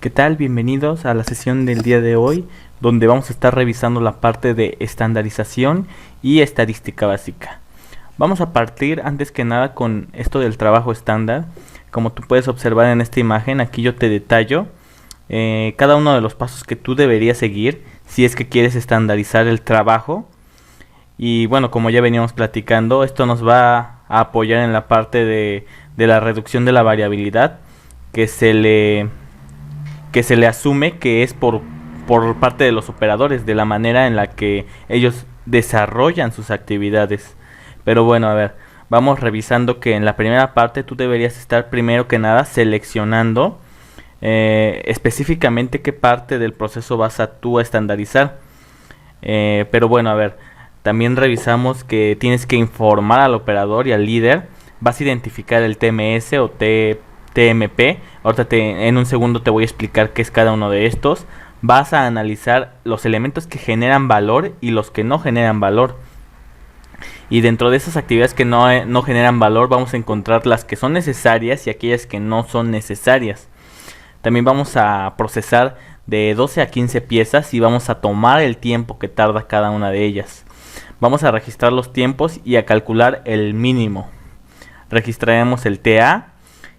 ¿Qué tal? Bienvenidos a la sesión del día de hoy, donde vamos a estar revisando la parte de estandarización y estadística básica. Vamos a partir antes que nada con esto del trabajo estándar. Como tú puedes observar en esta imagen, aquí yo te detallo cada uno de los pasos que tú deberías seguir si es que quieres estandarizar el trabajo. Y bueno, como ya veníamos platicando, esto nos va a apoyar en la parte de la reducción de la variabilidad que se le asume que es por parte de los operadores, de la manera en la que ellos desarrollan sus actividades. Pero bueno, a ver, vamos revisando que en la primera parte tú deberías estar primero que nada seleccionando específicamente qué parte del proceso vas a tú estandarizar. Pero bueno, a ver, también revisamos que tienes que informar al operador y al líder. Vas a identificar el TMS o TMP. Ahorita en un segundo te voy a explicar qué es cada uno de estos. Vas a analizar los elementos que generan valor y los que no generan valor. Y dentro de esas actividades que no generan valor, vamos a encontrar las que son necesarias y aquellas que no son necesarias. También vamos a procesar de 12 a 15 piezas y vamos a tomar el tiempo que tarda cada una de ellas. Vamos a registrar los tiempos y a calcular el mínimo. Registraremos el TA.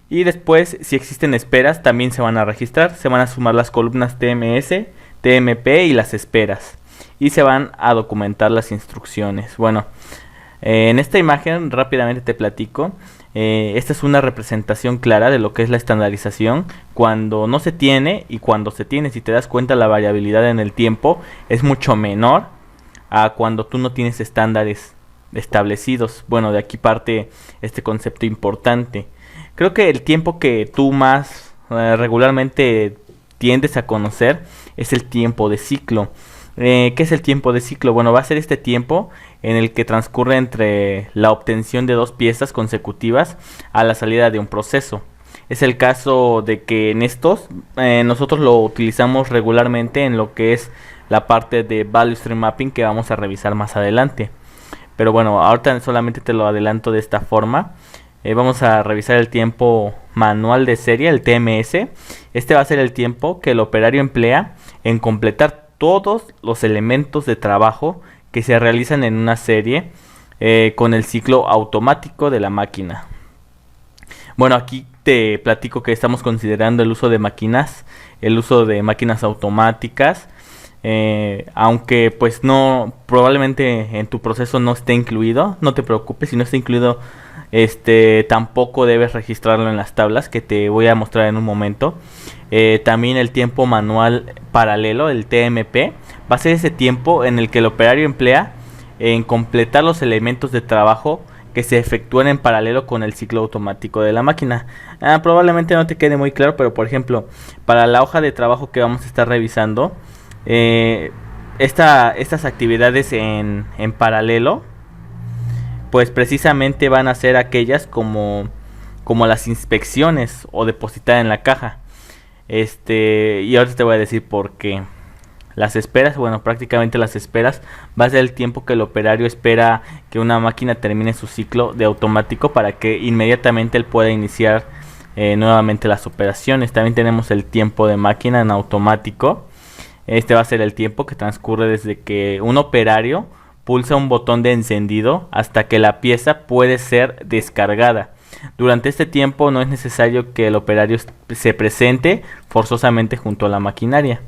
Y después, si existen esperas, también se van a registrar. Se van a sumar las columnas TMS, TMP y las esperas. Y se van a documentar las instrucciones. Bueno, en esta imagen rápidamente te platico. Esta es una representación clara de lo que es la estandarización cuando no se tiene y cuando se tiene. Si te das cuenta, la variabilidad en el tiempo es mucho menor a cuando tú no tienes estándares establecidos. Bueno, de aquí parte este concepto importante. Creo que el tiempo que tú más regularmente tiendes a conocer es el tiempo de ciclo. ¿Qué es el tiempo de ciclo? Bueno, va a ser este tiempo en el que transcurre entre la obtención de dos piezas consecutivas a la salida de un proceso. Es el caso de que en estos nosotros lo utilizamos regularmente en lo que es la parte de Value Stream Mapping que vamos a revisar más adelante. Pero bueno, ahorita solamente te lo adelanto de esta forma. Vamos a revisar el tiempo manual de serie, el TMS. Este va a ser el tiempo que el operario emplea en completar todos los elementos de trabajo que se realizan en una serie con el ciclo automático de la máquina. Bueno, aquí te platico que estamos considerando el uso de máquinas automáticas. Aunque pues no, probablemente en tu proceso no esté incluido, no te preocupes, si no está incluido, tampoco debes registrarlo en las tablas que te voy a mostrar en un momento. También el tiempo manual paralelo, el TMP, va a ser ese tiempo en el que el operario emplea en completar los elementos de trabajo que se efectúan en paralelo con el ciclo automático de la máquina. Probablemente no te quede muy claro, pero por ejemplo, para la hoja de trabajo que vamos a estar revisando, estas actividades en paralelo, pues precisamente van a ser aquellas como las inspecciones o depositar en la caja. Y ahora te voy a decir por qué. Las esperas, bueno, prácticamente las esperas va a ser el tiempo que el operario espera que una máquina termine su ciclo de automático para que inmediatamente él pueda iniciar nuevamente las operaciones. También tenemos el tiempo de máquina en automático. Este va a ser el tiempo que transcurre desde que un operario pulsa un botón de encendido hasta que la pieza puede ser descargada. Durante este tiempo no es necesario que el operario se presente forzosamente junto a la maquinaria.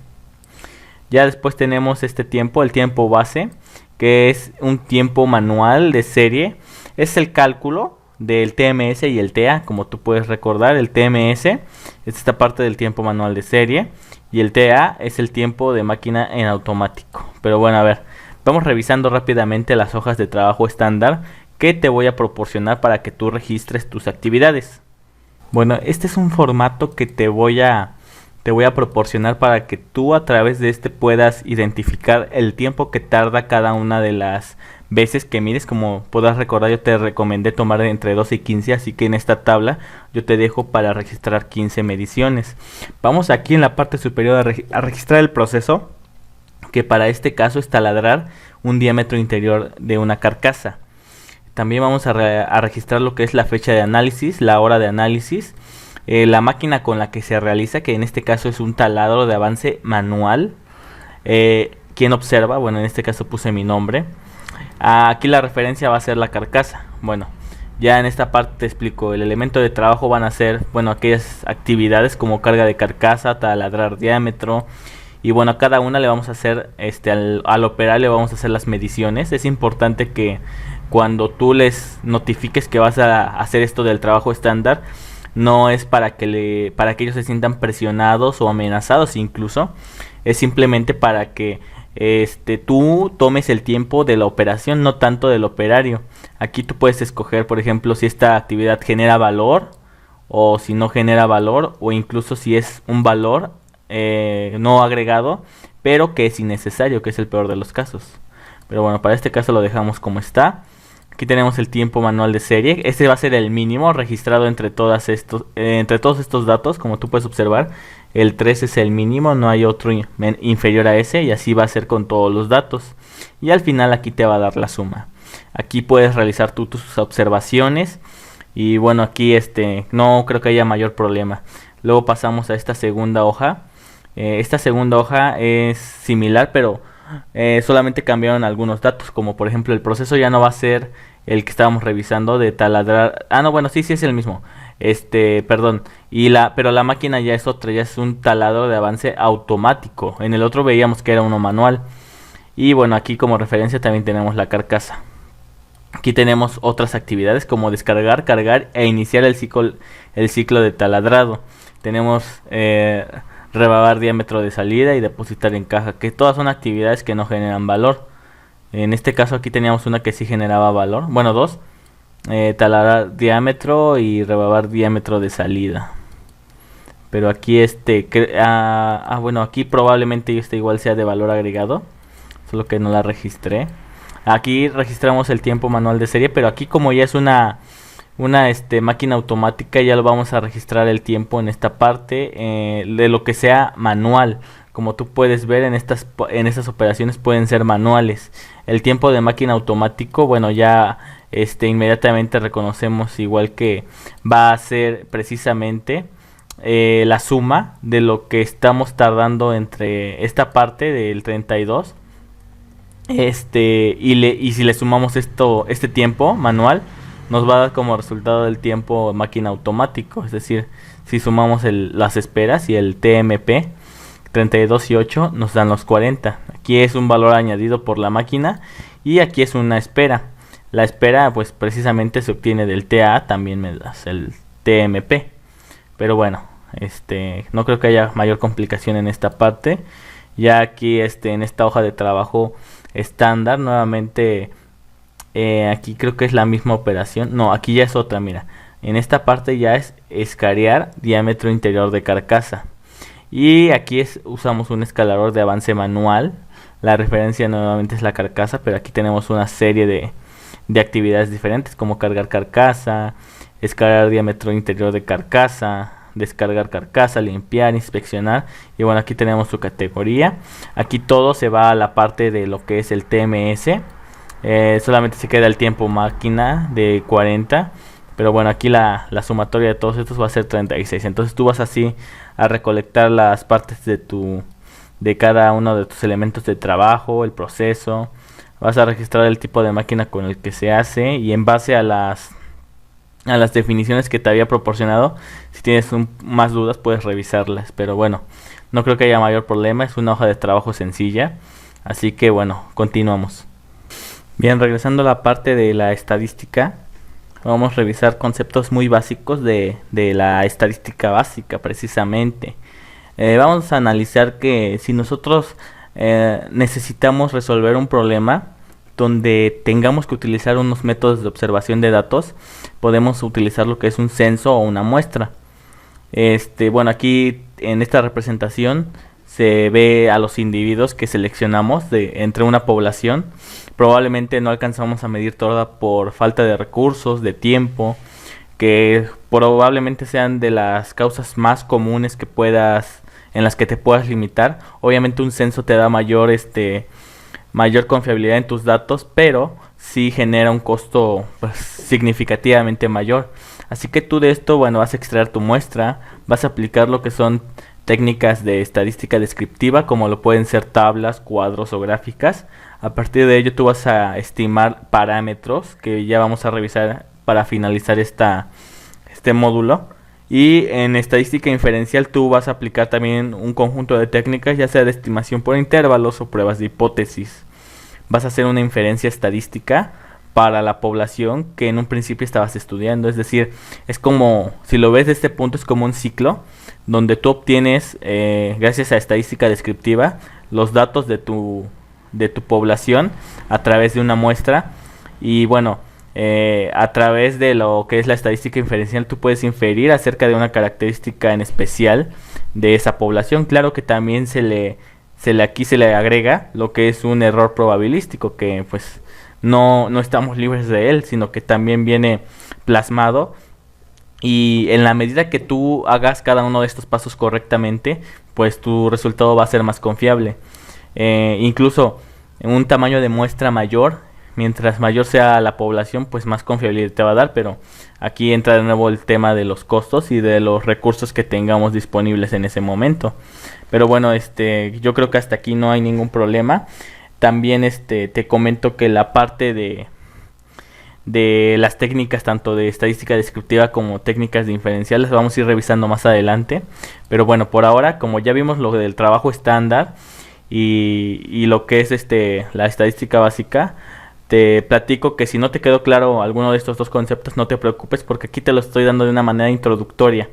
Ya después tenemos este tiempo, el tiempo base, que es un tiempo manual de serie. Es el cálculo del TMS y el TA, como tú puedes recordar. El TMS es esta parte del tiempo manual de serie y el TA es el tiempo de máquina en automático. Pero bueno, a ver, vamos revisando rápidamente las hojas de trabajo estándar que te voy a proporcionar para que tú registres tus actividades. Bueno, este es un formato que te voy a proporcionar para que tú a través de este puedas identificar el tiempo que tarda cada una de las veces que mides. Como podrás recordar, yo te recomendé tomar entre 12 y 15, así que en esta tabla yo te dejo para registrar 15 mediciones. Vamos aquí en la parte superior a registrar el proceso, que para este caso es taladrar un diámetro interior de una carcasa. También vamos a registrar lo que es la fecha de análisis, la hora de análisis, la máquina con la que se realiza, que en este caso es un taladro de avance manual. ¿Quién observa? Bueno, en este caso puse mi nombre. Aquí la referencia va a ser la carcasa. Bueno, ya en esta parte te explico. El elemento de trabajo van a ser, bueno, aquellas actividades como carga de carcasa, taladrar diámetro. Y bueno, a cada una le vamos a hacer, al operar le vamos a hacer las mediciones. Es importante que cuando tú les notifiques que vas a hacer esto del trabajo estándar, no es para que ellos se sientan presionados o amenazados incluso. Es simplemente para que tú tomes el tiempo de la operación, no tanto del operario. Aquí tú puedes escoger, por ejemplo, si esta actividad genera valor o si no genera valor, o incluso si es un valor no agregado, pero que es innecesario, que es el peor de los casos. Pero bueno, para este caso lo dejamos como está. Aquí tenemos el tiempo manual de serie. Este va a ser el mínimo registrado entre todos estos datos. Como tú puedes observar, el 3 es el mínimo, no hay otro inferior a ese, y así va a ser con todos los datos. Y al final aquí te va a dar la suma. Aquí puedes realizar tú tus observaciones. Y bueno, aquí no creo que haya mayor problema. Luego pasamos a esta segunda hoja. Esta segunda hoja es similar, pero solamente cambiaron algunos datos, como por ejemplo el proceso ya no va a ser el que estábamos revisando de taladrar. No, bueno, sí es el mismo. Perdón. Pero la máquina ya es otra, ya es un taladro de avance automático. En el otro veíamos que era uno manual. Y bueno, aquí como referencia también tenemos la carcasa. Aquí tenemos otras actividades como descargar, cargar e iniciar el ciclo de taladrado. Tenemos rebabar diámetro de salida y depositar en caja, que todas son actividades que no generan valor. En este caso aquí teníamos una que sí generaba valor, bueno, dos, taladrar diámetro y rebabar diámetro de salida. Pero aquí bueno, aquí probablemente igual sea de valor agregado, solo que no la registré. Aquí registramos el tiempo manual de serie, pero aquí como ya es una máquina automática, ya lo vamos a registrar el tiempo en esta parte de lo que sea manual. Como tú puedes ver, en estas operaciones pueden ser manuales. El tiempo de máquina automático, bueno, ya inmediatamente reconocemos igual que va a ser precisamente la suma de lo que estamos tardando entre esta parte del 32 y si le sumamos este tiempo manual, nos va a dar como resultado el tiempo máquina automático. Es decir, si sumamos las esperas y el TMP 32 y 8 nos dan los 40. Aquí es un valor añadido por la máquina y aquí es una espera. La espera pues precisamente se obtiene del TA, también me das el TMP. Pero bueno, no creo que haya mayor complicación en esta parte. Ya aquí en esta hoja de trabajo estándar, nuevamente aquí creo que es la misma operación. No, aquí ya es otra, mira. En esta parte ya es escarear diámetro interior de carcasa. Y aquí usamos un escalador de avance manual. La referencia nuevamente es la carcasa, pero aquí tenemos una serie de actividades diferentes, como cargar carcasa, escalar diámetro interior de carcasa, descargar carcasa, limpiar, inspeccionar. Y bueno, aquí tenemos su categoría. Aquí todo se va a la parte de lo que es el TMS. Solamente se queda el tiempo máquina de 40. Pero bueno, aquí la sumatoria de todos estos va a ser 36. Entonces tú vas así a recolectar las partes de cada uno de tus elementos de trabajo, el proceso. Vas a registrar el tipo de máquina con el que se hace, y en base a las definiciones que te había proporcionado, si tienes más dudas puedes revisarlas. Pero bueno, no creo que haya mayor problema, es una hoja de trabajo sencilla. Así que bueno, continuamos. Bien, regresando a la parte de la estadística, vamos a revisar conceptos muy básicos de la estadística básica precisamente. Vamos a analizar que si nosotros necesitamos resolver un problema donde tengamos que utilizar unos métodos de observación de datos, podemos utilizar lo que es un censo o una muestra. Bueno, aquí en esta representación se ve a los individuos que seleccionamos entre una población. Probablemente no alcanzamos a medir toda por falta de recursos, de tiempo, que probablemente sean de las causas más comunes en las que te puedas limitar. Obviamente un censo te da mayor confiabilidad en tus datos, pero sí genera un costo pues, significativamente mayor. Así que tú de esto, bueno, vas a extraer tu muestra, vas a aplicar lo que son técnicas de estadística descriptiva, como lo pueden ser tablas, cuadros o gráficas. A partir de ello tú vas a estimar parámetros que ya vamos a revisar para finalizar este módulo. Y en estadística inferencial tú vas a aplicar también un conjunto de técnicas, ya sea de estimación por intervalos o pruebas de hipótesis. Vas a hacer una inferencia estadística para la población que en un principio estabas estudiando. Es decir, es como, si lo ves de este punto, es como un ciclo donde tú obtienes, gracias a estadística descriptiva, los datos de tu población a través de una muestra. Y bueno, a través de lo que es la estadística inferencial tú puedes inferir acerca de una característica en especial de esa población. Claro que también aquí se le agrega lo que es un error probabilístico, que pues no estamos libres de él, sino que también viene plasmado. Y en la medida que tú hagas cada uno de estos pasos correctamente, pues tu resultado va a ser más confiable. Incluso en un tamaño de muestra mayor, mientras mayor sea la población, pues más confiabilidad te va a dar. Pero aquí entra de nuevo el tema de los costos y de los recursos que tengamos disponibles en ese momento. Pero bueno, yo creo que hasta aquí no hay ningún problema. También te comento que la parte de las técnicas tanto de estadística descriptiva como técnicas de inferencial las vamos a ir revisando más adelante. Pero bueno, por ahora, como ya vimos lo del trabajo estándar y lo que es la estadística básica, te platico que si no te quedó claro alguno de estos dos conceptos, no te preocupes, porque aquí te lo estoy dando de una manera introductoria.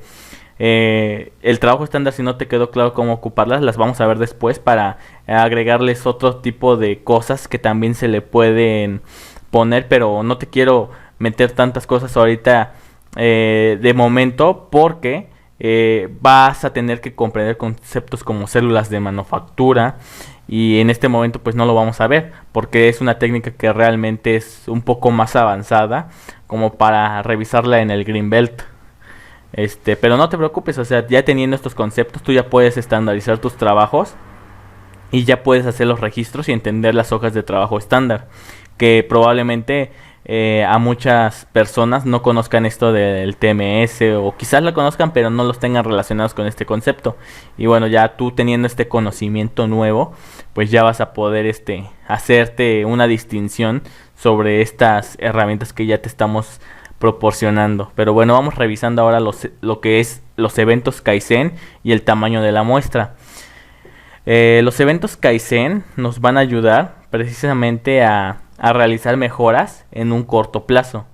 El trabajo estándar, si no te quedó claro cómo ocuparlas, las vamos a ver después para agregarles otro tipo de cosas que también se le pueden poner, pero no te quiero meter tantas cosas ahorita de momento, porque vas a tener que comprender conceptos como células de manufactura, y en este momento pues no lo vamos a ver porque es una técnica que realmente es un poco más avanzada como para revisarla en el Greenbelt. Pero no te preocupes, o sea, ya teniendo estos conceptos tú ya puedes estandarizar tus trabajos y ya puedes hacer los registros y entender las hojas de trabajo estándar, que probablemente a muchas personas no conozcan esto del TMS, o quizás la conozcan pero no los tengan relacionados con este concepto. Y bueno, ya tú teniendo este conocimiento nuevo, pues ya vas a poder hacerte una distinción sobre estas herramientas que ya te estamos proporcionando. Pero bueno, vamos revisando ahora lo que es los eventos Kaizen y el tamaño de la muestra. Los eventos Kaizen nos van a ayudar precisamente a realizar mejoras en un corto plazo.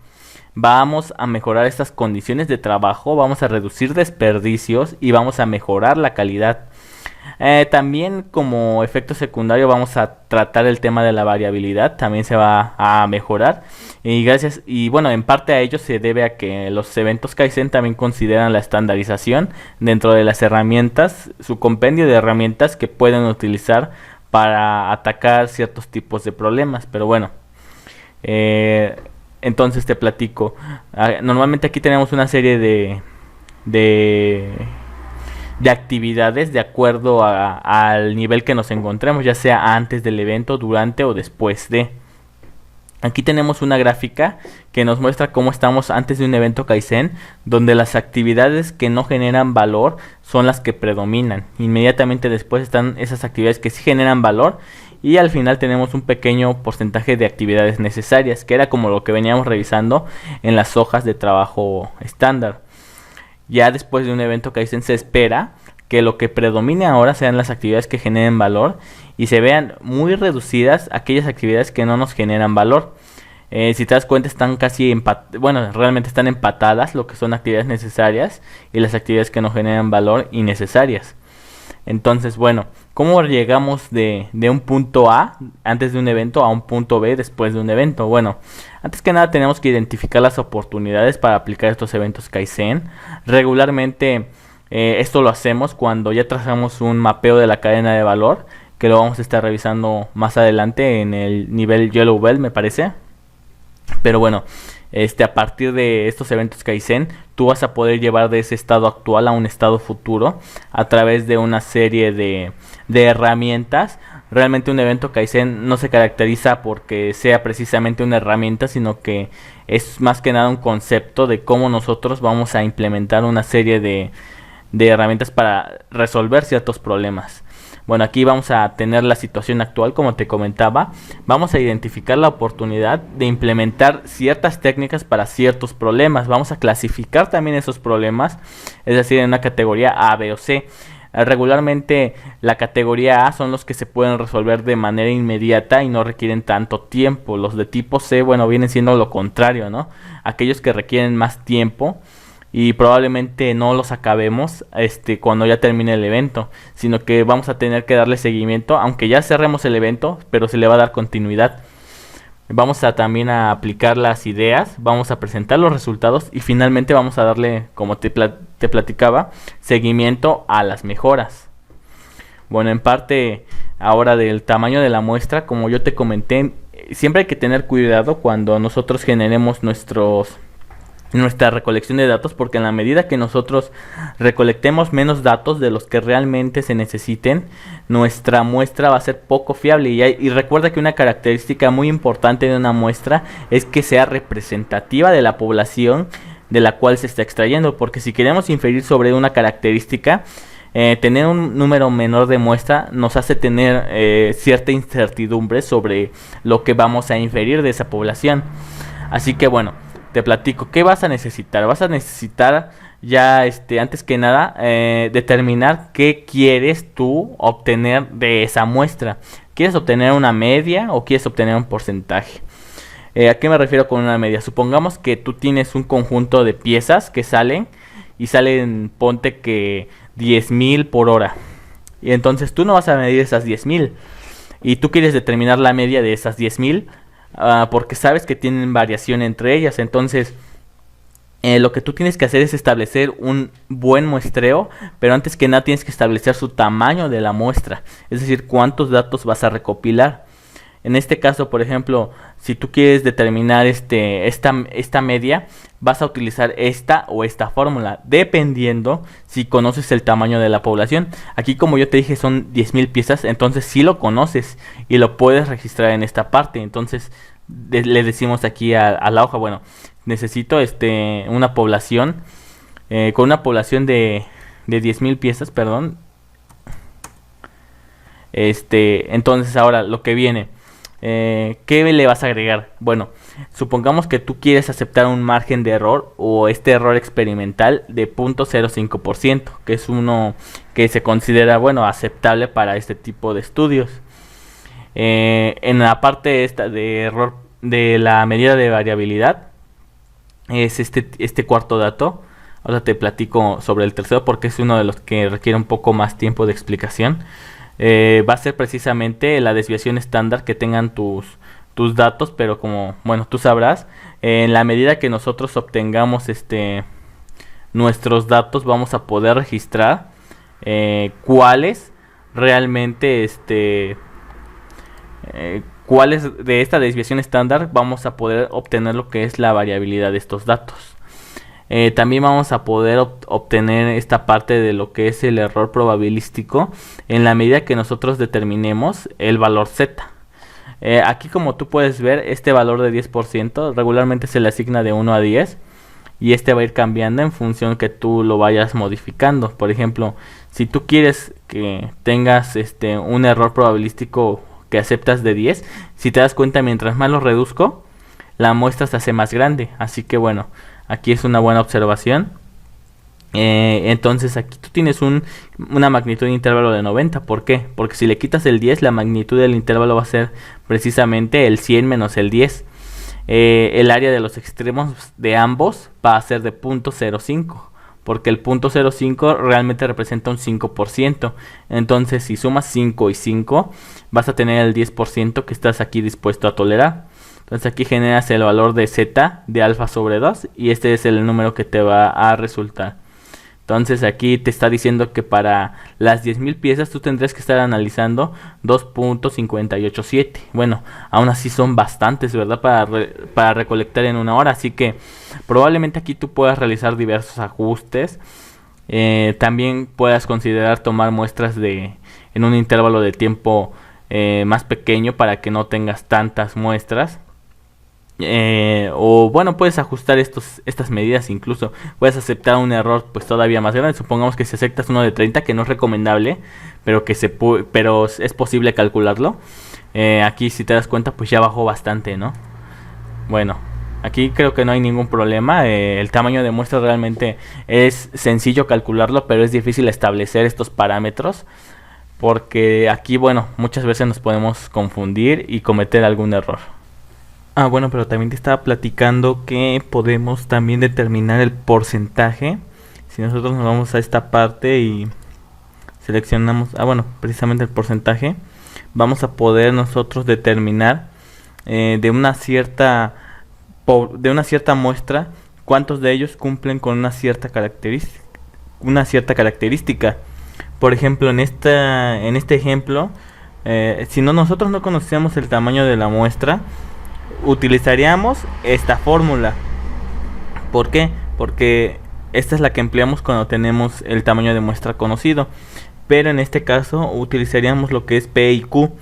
Vamos a mejorar estas condiciones de trabajo, vamos a reducir desperdicios y vamos a mejorar la calidad. También como efecto secundario vamos a tratar el tema de la variabilidad, también se va a mejorar, y bueno, en parte a ello se debe a que los eventos Kaizen también consideran la estandarización dentro de las herramientas, su compendio de herramientas que pueden utilizar para atacar ciertos tipos de problemas. Pero bueno, entonces te platico. Normalmente aquí tenemos una serie de actividades de acuerdo al nivel que nos encontremos, ya sea antes del evento, durante o después de. Aquí tenemos una gráfica que nos muestra cómo estamos antes de un evento Kaizen, donde las actividades que no generan valor son las que predominan. Inmediatamente después están esas actividades que sí generan valor, y al final tenemos un pequeño porcentaje de actividades necesarias, que era como lo que veníamos revisando en las hojas de trabajo estándar. Ya después de un evento Kaizen se espera que lo que predomine ahora sean las actividades que generen valor y se vean muy reducidas aquellas actividades que no nos generan valor. Si te das cuenta, están realmente están empatadas lo que son actividades necesarias y las actividades que no generan valor innecesarias. Entonces, bueno, ¿cómo llegamos de un punto A antes de un evento a un punto B después de un evento? Bueno, antes que nada tenemos que identificar las oportunidades para aplicar estos eventos Kaizen. Regularmente esto lo hacemos cuando ya trazamos un mapeo de la cadena de valor, que lo vamos a estar revisando más adelante en el nivel Yellow Belt, me parece. Pero bueno, a partir de estos eventos Kaizen, tú vas a poder llevar de ese estado actual a un estado futuro a través de una serie de herramientas Realmente un evento Kaizen no se caracteriza porque sea precisamente una herramienta, sino que es más que nada un concepto de cómo nosotros vamos a implementar una serie de herramientas para resolver ciertos problemas. Bueno, aquí vamos a tener la situación actual, como te comentaba. Vamos a identificar la oportunidad de implementar ciertas técnicas para ciertos problemas. Vamos a clasificar también esos problemas, es decir, en una categoría A, B o C. Regularmente la categoría A son los que se pueden resolver de manera inmediata y no requieren tanto tiempo. Los de tipo C, bueno, vienen siendo lo contrario, ¿no? Aquellos que requieren más tiempo y probablemente no los acabemos cuando ya termine el evento, sino que vamos a tener que darle seguimiento, aunque ya cerremos el evento, pero se le va a dar continuidad. Vamos a también a aplicar las ideas, vamos a presentar los resultados y finalmente vamos a darle, como te platicaba, seguimiento a las mejoras. Bueno, en parte ahora del tamaño de la muestra, como yo te comenté, siempre hay que tener cuidado cuando nosotros generemos nuestra recolección de datos, porque en la medida que nosotros recolectemos menos datos de los que realmente se necesiten, nuestra muestra va a ser poco fiable. Y recuerda que una característica muy importante de una muestra es que sea representativa de la población de la cual se está extrayendo, porque si queremos inferir sobre una característica, tener un número menor de muestra nos hace tener cierta incertidumbre sobre lo que vamos a inferir de esa población. Así que bueno, te platico, ¿qué vas a necesitar? Vas a necesitar ya, antes que nada, determinar qué quieres tú obtener de esa muestra. ¿Quieres obtener una media o quieres obtener un porcentaje? ¿A qué me refiero con una media? Supongamos que tú tienes un conjunto de piezas que salen y salen, ponte que 10,000 por hora. Y entonces tú no vas a medir esas 10,000 y tú quieres determinar la media de esas 10,000. Porque sabes que tienen variación entre ellas. Entonces lo que tú tienes que hacer es establecer un buen muestreo, pero antes que nada tienes que establecer su tamaño de la muestra, es decir, cuántos datos vas a recopilar. En este caso, por ejemplo, si tú quieres determinar esta media, vas a utilizar esta o esta fórmula, dependiendo si conoces el tamaño de la población. Aquí, como yo te dije, son 10,000 piezas, entonces si lo conoces y lo puedes registrar en esta parte. Entonces le decimos aquí a la hoja, bueno, necesito una población, con una población de 10,000 piezas, perdón. Entonces ahora lo que viene, ¿qué le vas a agregar? Bueno, supongamos que tú quieres aceptar un margen de error o error experimental de 0.05%, que es uno que se considera, bueno, aceptable para este tipo de estudios. En la parte esta de error de la medida de variabilidad es este cuarto dato. Ahora te platico sobre el tercero porque es uno de los que requiere un poco más tiempo de explicación. Va a ser precisamente la desviación estándar que tengan tus datos, pero como, bueno, tú sabrás, en la medida que nosotros obtengamos nuestros datos, vamos a poder registrar cuáles realmente cuáles de esta desviación estándar vamos a poder obtener lo que es la variabilidad de estos datos. También vamos a poder obtener esta parte de lo que es el error probabilístico en la medida que nosotros determinemos el valor Z. Aquí, como tú puedes ver, este valor de 10% regularmente se le asigna de 1 a 10 y va a ir cambiando en función que tú lo vayas modificando. Por ejemplo, si tú quieres que tengas un error probabilístico que aceptas de 10, si te das cuenta, mientras más lo reduzco, la muestra se hace más grande. Así que bueno, aquí es una buena observación. Entonces aquí tú tienes una magnitud de intervalo de 90. ¿Por qué? Porque si le quitas el 10, la magnitud del intervalo va a ser precisamente el 100 menos el 10. El área de los extremos de ambos va a ser de 0.05, porque el 0.05 realmente representa un 5%. Entonces si sumas 5 y 5, vas a tener el 10% que estás aquí dispuesto a tolerar. Entonces aquí generas el valor de Z de alfa sobre 2 y este es el número que te va a resultar. Entonces aquí te está diciendo que para las 10,000 piezas tú tendrías que estar analizando 2.587. Bueno, aún así son bastantes, ¿verdad? Para recolectar en una hora. Así que probablemente aquí tú puedas realizar diversos ajustes. También puedas considerar tomar muestras en un intervalo de tiempo más pequeño para que no tengas tantas muestras. O bueno, puedes ajustar estas medidas, incluso puedes aceptar un error pues todavía más grande. Supongamos que si aceptas uno de 30, que no es recomendable, pero pero es posible calcularlo. Aquí, si te das cuenta, pues ya bajó bastante, ¿no? Bueno, aquí creo que no hay ningún problema. El tamaño de muestra realmente es sencillo calcularlo, pero es difícil establecer estos parámetros, porque aquí, bueno, muchas veces nos podemos confundir y cometer algún error. Bueno, pero también te estaba platicando que podemos también determinar el porcentaje. Si nosotros nos vamos a esta parte y seleccionamos, bueno, precisamente el porcentaje, vamos a poder nosotros determinar de una cierta muestra cuántos de ellos cumplen con una cierta característica. Por ejemplo, en este ejemplo, si nosotros no conocemos el tamaño de la muestra, utilizaríamos esta fórmula. ¿Por qué? Porque esta es la que empleamos cuando tenemos el tamaño de muestra conocido. Pero en este caso utilizaríamos lo que es P y Q,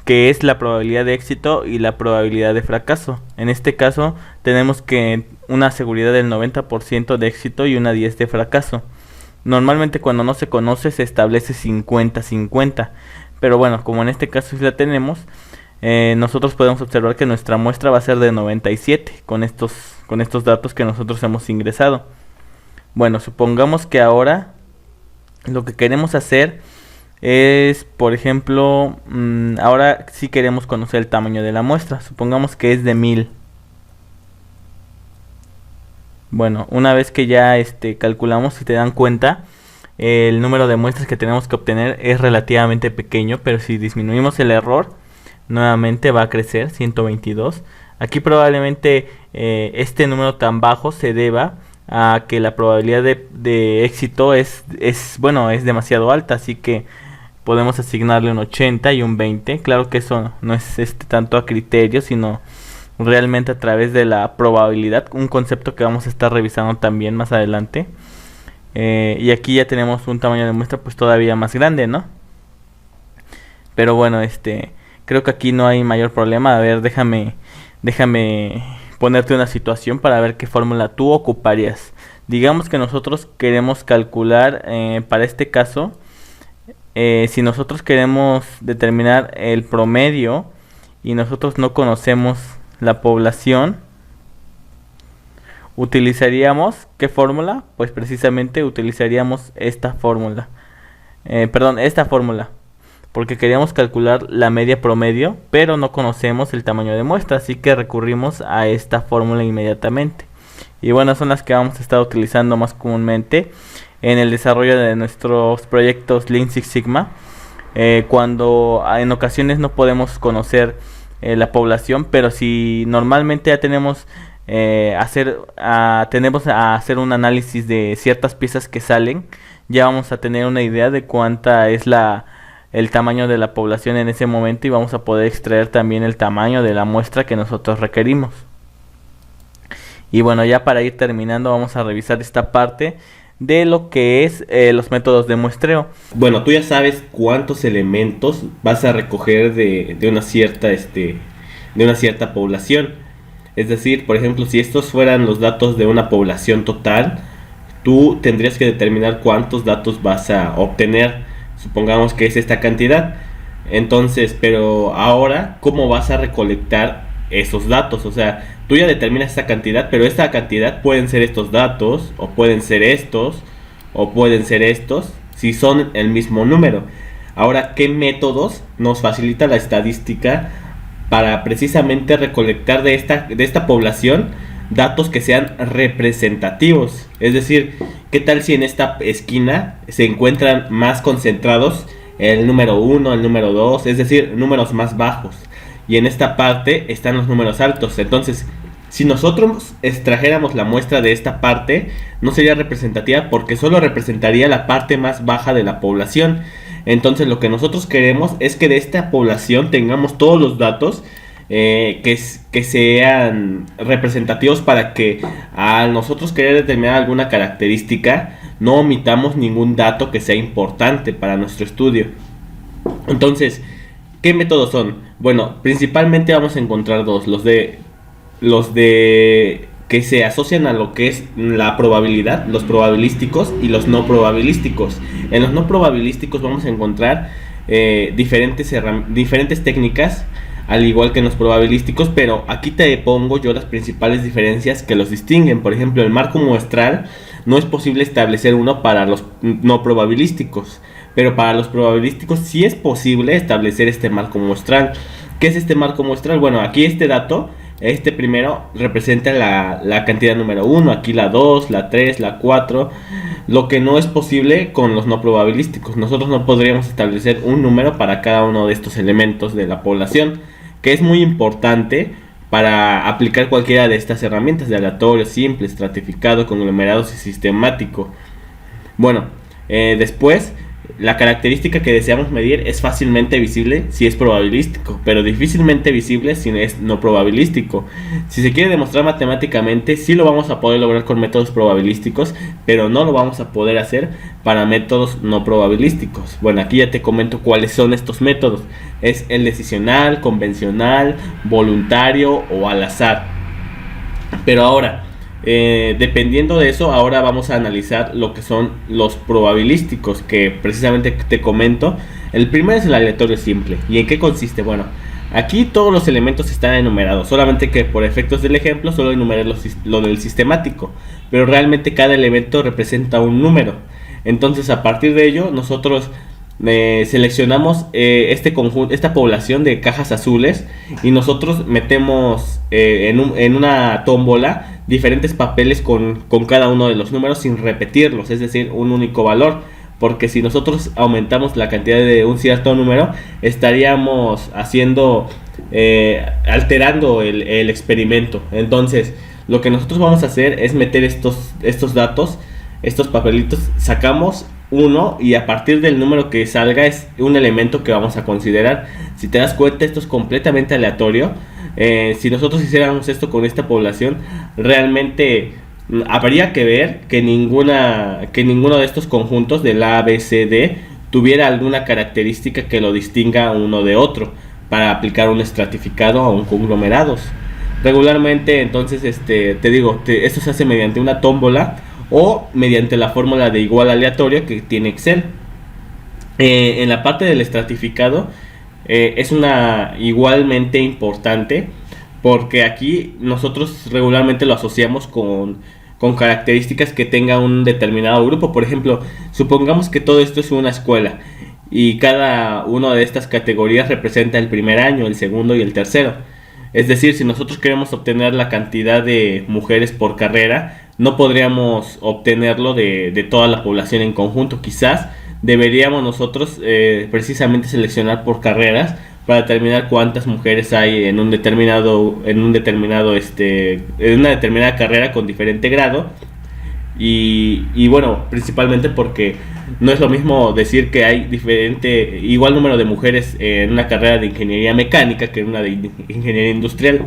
que es la probabilidad de éxito y la probabilidad de fracaso. En este caso tenemos que una seguridad del 90% de éxito y una 10% de fracaso. Normalmente cuando no se conoce se establece 50-50. Pero bueno, como en este caso sí la tenemos, nosotros podemos observar que nuestra muestra va a ser de 97 con estos datos que nosotros hemos ingresado. Bueno, supongamos que ahora lo que queremos hacer es, por ejemplo, ahora sí queremos conocer el tamaño de la muestra. Supongamos que es de 1000. Bueno, una vez que ya calculamos, si te dan cuenta, el número de muestras que tenemos que obtener es relativamente pequeño, pero si disminuimos el error, nuevamente va a crecer 122. Aquí probablemente este número tan bajo se deba a que la probabilidad de éxito es demasiado alta, así que podemos asignarle un 80 y un 20. Claro que eso no es tanto a criterio, sino realmente a través de la probabilidad, un concepto que vamos a estar revisando también más adelante. Y aquí ya tenemos un tamaño de muestra pues todavía más grande, ¿no? Pero bueno, creo que aquí no hay mayor problema. A ver, déjame ponerte una situación para ver qué fórmula tú ocuparías. Digamos que nosotros queremos calcular, para este caso, si nosotros queremos determinar el promedio y nosotros no conocemos la población, utilizaríamos ¿qué fórmula? Pues precisamente utilizaríamos esta fórmula. Esta fórmula. Porque queríamos calcular la media promedio, pero no conocemos el tamaño de muestra, así que recurrimos a esta fórmula inmediatamente. Y bueno, son las que vamos a estar utilizando más comúnmente en el desarrollo de nuestros proyectos Lean Six Sigma, cuando en ocasiones no podemos conocer la población, pero si normalmente ya tenemos tenemos a hacer un análisis de ciertas piezas que salen, ya vamos a tener una idea de cuánta es el tamaño de la población en ese momento, y vamos a poder extraer también el tamaño de la muestra que nosotros requerimos. Y bueno, ya para ir terminando, vamos a revisar esta parte de lo que es los métodos de muestreo. Bueno, tú ya sabes cuántos elementos vas a recoger de una cierta población. Es decir, por ejemplo, si estos fueran los datos de una población total, tú tendrías que determinar cuántos datos vas a obtener. Supongamos que es esta cantidad. Entonces, pero ahora, ¿cómo vas a recolectar esos datos? O sea, tú ya determinas esta cantidad, pero esta cantidad pueden ser estos datos, o pueden ser estos, o pueden ser estos, si son el mismo número. Ahora, ¿qué métodos nos facilita la estadística para precisamente recolectar de esta población datos que sean representativos? Es decir, ¿qué tal si en esta esquina se encuentran más concentrados el número 1, el número 2, es decir, números más bajos, y en esta parte están los números altos? Entonces, si nosotros extrajéramos la muestra de esta parte, no sería representativa porque solo representaría la parte más baja de la población. Entonces, lo que nosotros queremos es que de esta población tengamos todos los datos que sean representativos, para que al nosotros querer determinar alguna característica no omitamos ningún dato que sea importante para nuestro estudio. Entonces, ¿Qué métodos son? Bueno, principalmente vamos a encontrar dos, los de que se asocian a lo que es la probabilidad, los probabilísticos y los no probabilísticos. En los no probabilísticos vamos a encontrar diferentes técnicas, al igual que en los probabilísticos, pero aquí te pongo yo las principales diferencias que los distinguen. Por ejemplo, el marco muestral no es posible establecer uno para los no probabilísticos, pero para los probabilísticos sí es posible establecer este marco muestral. ¿Qué es este marco muestral? Bueno, aquí este dato, este primero representa la cantidad número 1, aquí la 2, la 3, la 4, lo que no es posible con los no probabilísticos. Nosotros no podríamos establecer un número para cada uno de estos elementos de la población, que es muy importante para aplicar cualquiera de estas herramientas de aleatorio, simple, estratificado, conglomerados y sistemático. Bueno, después, la característica que deseamos medir es fácilmente visible si es probabilístico, pero difícilmente visible si es no probabilístico. Si se quiere demostrar matemáticamente, sí lo vamos a poder lograr con métodos probabilísticos, pero no lo vamos a poder hacer para métodos no probabilísticos. Bueno, aquí ya te comento cuáles son estos métodos. Es el decisional, convencional, voluntario o al azar. Pero ahora, dependiendo de eso, ahora vamos a analizar lo que son los probabilísticos, que precisamente te comento. El primero es el aleatorio simple. ¿Y en qué consiste? Bueno, aquí todos los elementos están enumerados, solamente que por efectos del ejemplo solo enumeré lo del sistemático, pero realmente cada elemento representa un número. Entonces, a partir de ello, nosotros seleccionamos este conjunto, esta población de cajas azules, y nosotros metemos en una tómbola diferentes papeles con cada uno de los números sin repetirlos, es decir, un único valor, porque si nosotros aumentamos la cantidad de un cierto número, estaríamos alterando el experimento. Entonces, lo que nosotros vamos a hacer es meter estos datos, estos papelitos, sacamos uno y a partir del número que salga es un elemento que vamos a considerar. Si te das cuenta, esto es completamente aleatorio. Si nosotros hiciéramos esto con esta población, realmente habría que ver que ninguno de estos conjuntos del A, B, C, D tuviera alguna característica que lo distinga uno de otro para aplicar un estratificado a un conglomerados. Regularmente, entonces, te digo, esto se hace mediante una tómbola o mediante la fórmula de igual aleatorio que tiene Excel. En la parte del estratificado es una igualmente importante, porque aquí nosotros regularmente lo asociamos con características que tenga un determinado grupo. Por ejemplo, supongamos que todo esto es una escuela y cada una de estas categorías representa el primer año, el segundo y el tercero. Es decir, si nosotros queremos obtener la cantidad de mujeres por carrera, no podríamos obtenerlo de toda la población en conjunto. Quizás deberíamos nosotros precisamente seleccionar por carreras para determinar cuántas mujeres hay en una determinada carrera con diferente grado. Y bueno, principalmente porque no es lo mismo decir que hay igual número de mujeres en una carrera de ingeniería mecánica que en una de ingeniería industrial.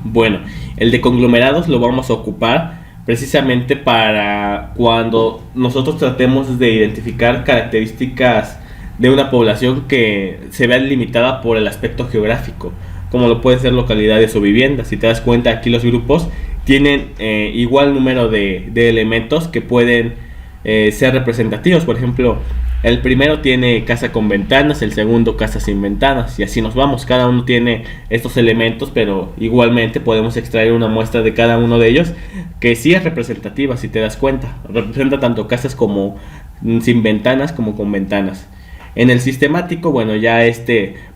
Bueno, el de conglomerados lo vamos a ocupar precisamente para cuando nosotros tratemos de identificar características de una población que se vea limitada por el aspecto geográfico, como lo pueden ser localidades o viviendas. Si te das cuenta, aquí los grupos tienen igual número de elementos que pueden ser representativos. Por ejemplo, el primero tiene casa con ventanas, el segundo casa sin ventanas, y así nos vamos. Cada uno tiene estos elementos, pero igualmente podemos extraer una muestra de cada uno de ellos que sí es representativa. Si te das cuenta, representa tanto casas como sin ventanas como con ventanas. En el sistemático, bueno, ya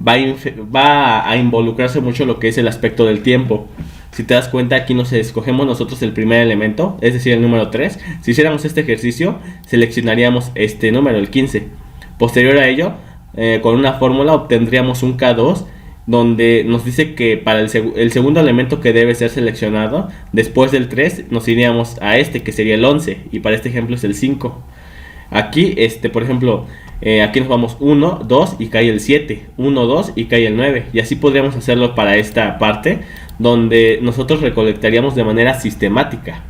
va a involucrarse mucho lo que es el aspecto del tiempo. Si te das cuenta, aquí nos escogemos nosotros el primer elemento, es decir, el número 3. Si hiciéramos este ejercicio, seleccionaríamos este número, el 15. Posterior a ello, con una fórmula obtendríamos un K2, donde nos dice que para el segundo elemento que debe ser seleccionado, después del 3, nos iríamos a que sería el 11, y para este ejemplo es el 5. Aquí, por ejemplo, aquí nos vamos 1, 2 y cae el 7, 1, 2 y cae el 9, y así podríamos hacerlo para esta parte, donde nosotros recolectaríamos de manera sistemática.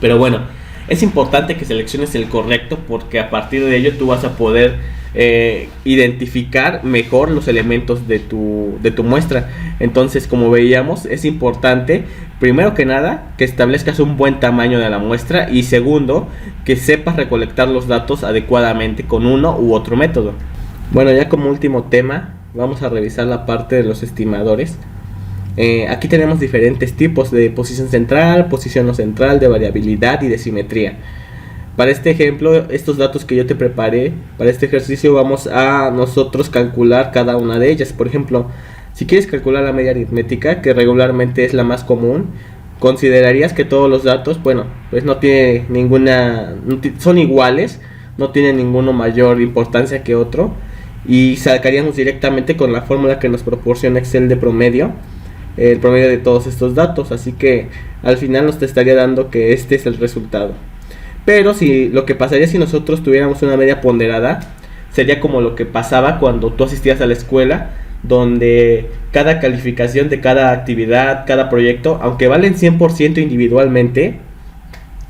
Pero bueno, es importante que selecciones el correcto, porque a partir de ello tú vas a poder identificar mejor los elementos de tu muestra. Entonces, como veíamos, es importante, primero que nada, que establezcas un buen tamaño de la muestra, y segundo, que sepas recolectar los datos adecuadamente con uno u otro método. Bueno, ya como último tema, vamos a revisar la parte de los estimadores. Aquí tenemos diferentes tipos de posición central, posición no central, de variabilidad y de simetría. Para este ejemplo, estos datos que yo te preparé para este ejercicio, vamos a nosotros calcular cada una de ellas. Por ejemplo, si quieres calcular la media aritmética, que regularmente es la más común, considerarías que todos los datos, bueno, pues no tiene ninguna, son iguales, no tienen ninguno mayor importancia que otro, y sacaríamos directamente con la fórmula que nos proporciona Excel de promedio, el promedio de todos estos datos. Así que al final nos te estaría dando que este es el resultado. Pero lo que pasaría si nosotros tuviéramos una media ponderada, sería como lo que pasaba cuando tú asistías a la escuela, donde cada calificación de cada actividad, cada proyecto, aunque valen 100% individualmente,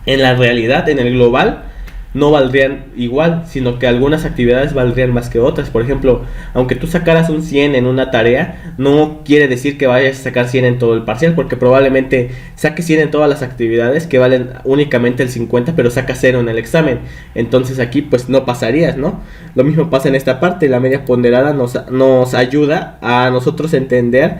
en la realidad, en el global, no valdrían igual, sino que algunas actividades valdrían más que otras. Por ejemplo, aunque tú sacaras un 100 en una tarea, no quiere decir que vayas a sacar 100 en todo el parcial, porque probablemente saques 100 en todas las actividades que valen únicamente el 50, pero sacas 0 en el examen. Entonces aquí pues no pasarías, ¿no? Lo mismo pasa en esta parte. La media ponderada nos ayuda a nosotros entender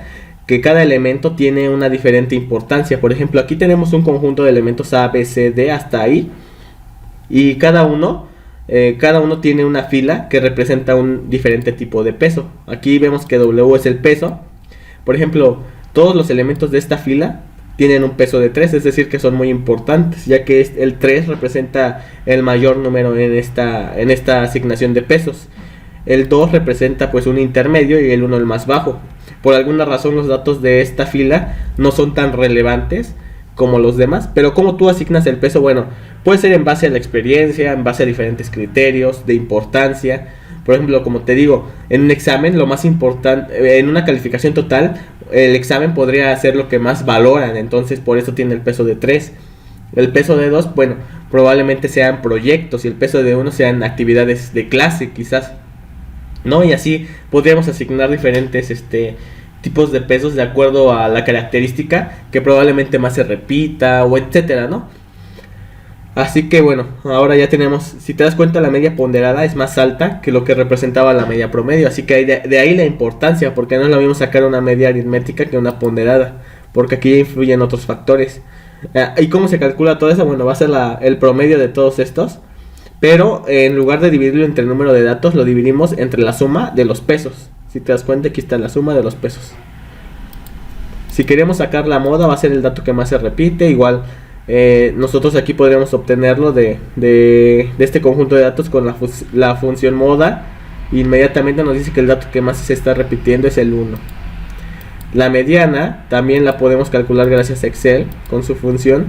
que cada elemento tiene una diferente importancia. Por ejemplo, aquí tenemos un conjunto de elementos A, B, C, D hasta ahí, y cada uno tiene una fila que representa un diferente tipo de peso. Aquí vemos que W es el peso. Por ejemplo, todos los elementos de esta fila tienen un peso de 3, es decir que son muy importantes, ya que el 3 representa el mayor número en esta asignación de pesos. El 2 representa pues un intermedio y el 1 el más bajo. Por alguna razón los datos de esta fila no son tan relevantes como los demás, pero como tú asignas el peso, bueno, puede ser en base a la experiencia, en base a diferentes criterios de importancia. Por ejemplo, como te digo, en un examen lo más importante, en una calificación total, el examen podría ser lo que más valoran, entonces por eso tiene el peso de 3. El peso de 2, bueno, probablemente sean proyectos, y el peso de 1 sean actividades de clase, quizás, ¿no? Y así podríamos asignar diferentes tipos de pesos de acuerdo a la característica que probablemente más se repita, o etcétera, ¿no? Así que bueno, ahora ya tenemos, si te das cuenta, la media ponderada es más alta que lo que representaba la media promedio, así que de ahí la importancia, porque no es lo mismo sacar una media aritmética que una ponderada, porque aquí influyen otros factores. ¿Y cómo se calcula todo eso? Bueno, va a ser el promedio de todos estos, pero en lugar de dividirlo entre el número de datos, lo dividimos entre la suma de los pesos. Si te das cuenta, aquí está la suma de los pesos. Si queremos sacar la moda, va a ser el dato que más se repite. Igual, nosotros aquí podríamos obtenerlo de este conjunto de datos con la función moda. Inmediatamente nos dice que el dato que más se está repitiendo es el 1. La mediana también la podemos calcular gracias a Excel con su función,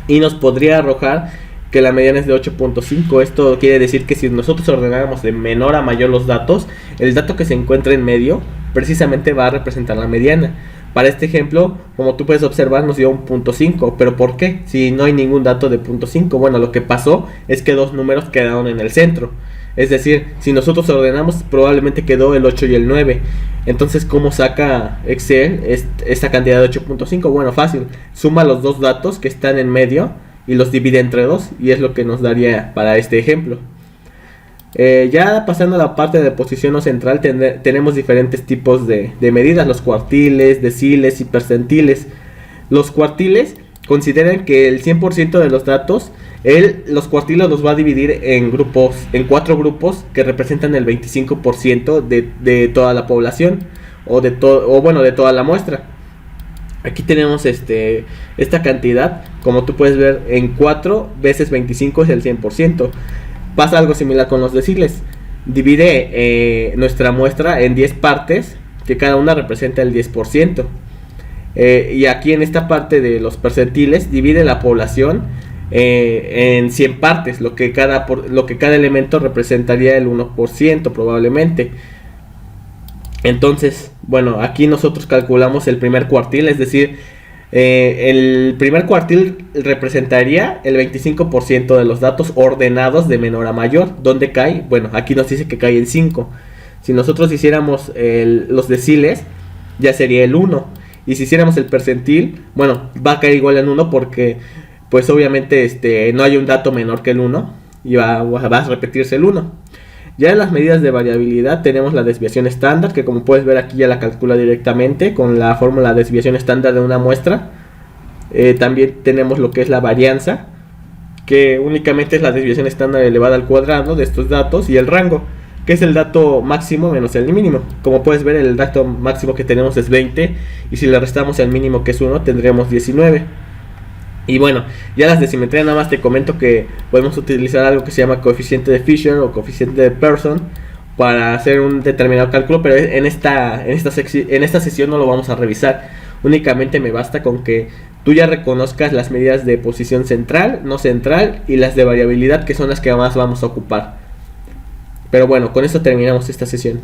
y nos podría arrojar que la mediana es de 8.5. Esto quiere decir que si nosotros ordenáramos de menor a mayor los datos, el dato que se encuentra en medio precisamente va a representar la mediana. Para este ejemplo, como tú puedes observar, nos dio un 0.5. ¿Pero por qué? Si no hay ningún dato de 0.5. Bueno, lo que pasó es que dos números quedaron en el centro. Es decir, si nosotros ordenamos, probablemente quedó el 8 y el 9. Entonces, ¿cómo saca Excel esta cantidad de 8.5? Bueno, fácil. Suma los dos datos que están en medio y los divide entre 2, y es lo que nos daría para este ejemplo. Ya pasando a la parte de posición no central, tenemos diferentes tipos de medidas: los cuartiles, deciles y percentiles. Los cuartiles consideran que el 100% de los datos, los cuartiles los va a dividir en grupos, en 4 grupos que representan el 25% de toda la población, o de toda la muestra. Aquí tenemos esta cantidad, como tú puedes ver, en 4 veces 25 es el 100%. Pasa algo similar con los deciles. Divide nuestra muestra en 10 partes, que cada una representa el 10%. Y aquí en esta parte de los percentiles, divide la población en 100 partes, lo que cada elemento representaría el 1% probablemente. Entonces, bueno, aquí nosotros calculamos el primer cuartil, es decir, El primer cuartil representaría el 25% de los datos ordenados de menor a mayor. ¿Dónde cae? Bueno, aquí nos dice que cae en 5. Si nosotros hiciéramos los deciles, ya sería el 1. Y si hiciéramos el percentil, bueno, va a caer igual en 1 porque, pues obviamente, no hay un dato menor que el 1 y va a repetirse el 1. Ya en las medidas de variabilidad tenemos la desviación estándar, que como puedes ver aquí ya la calcula directamente con la fórmula de desviación estándar de una muestra. También tenemos lo que es la varianza, que únicamente es la desviación estándar elevada al cuadrado de estos datos, y el rango, que es el dato máximo menos el mínimo. Como puedes ver, el dato máximo que tenemos es 20, y si le restamos el mínimo, que es 1, tendremos 19. Y bueno, ya las de simetría nada más te comento que podemos utilizar algo que se llama coeficiente de Fisher o coeficiente de Pearson para hacer un determinado cálculo, pero en esta sesión no lo vamos a revisar. Únicamente me basta con que tú ya reconozcas las medidas de posición central, no central, y las de variabilidad, que son las que más vamos a ocupar. Pero bueno, con esto terminamos esta sesión.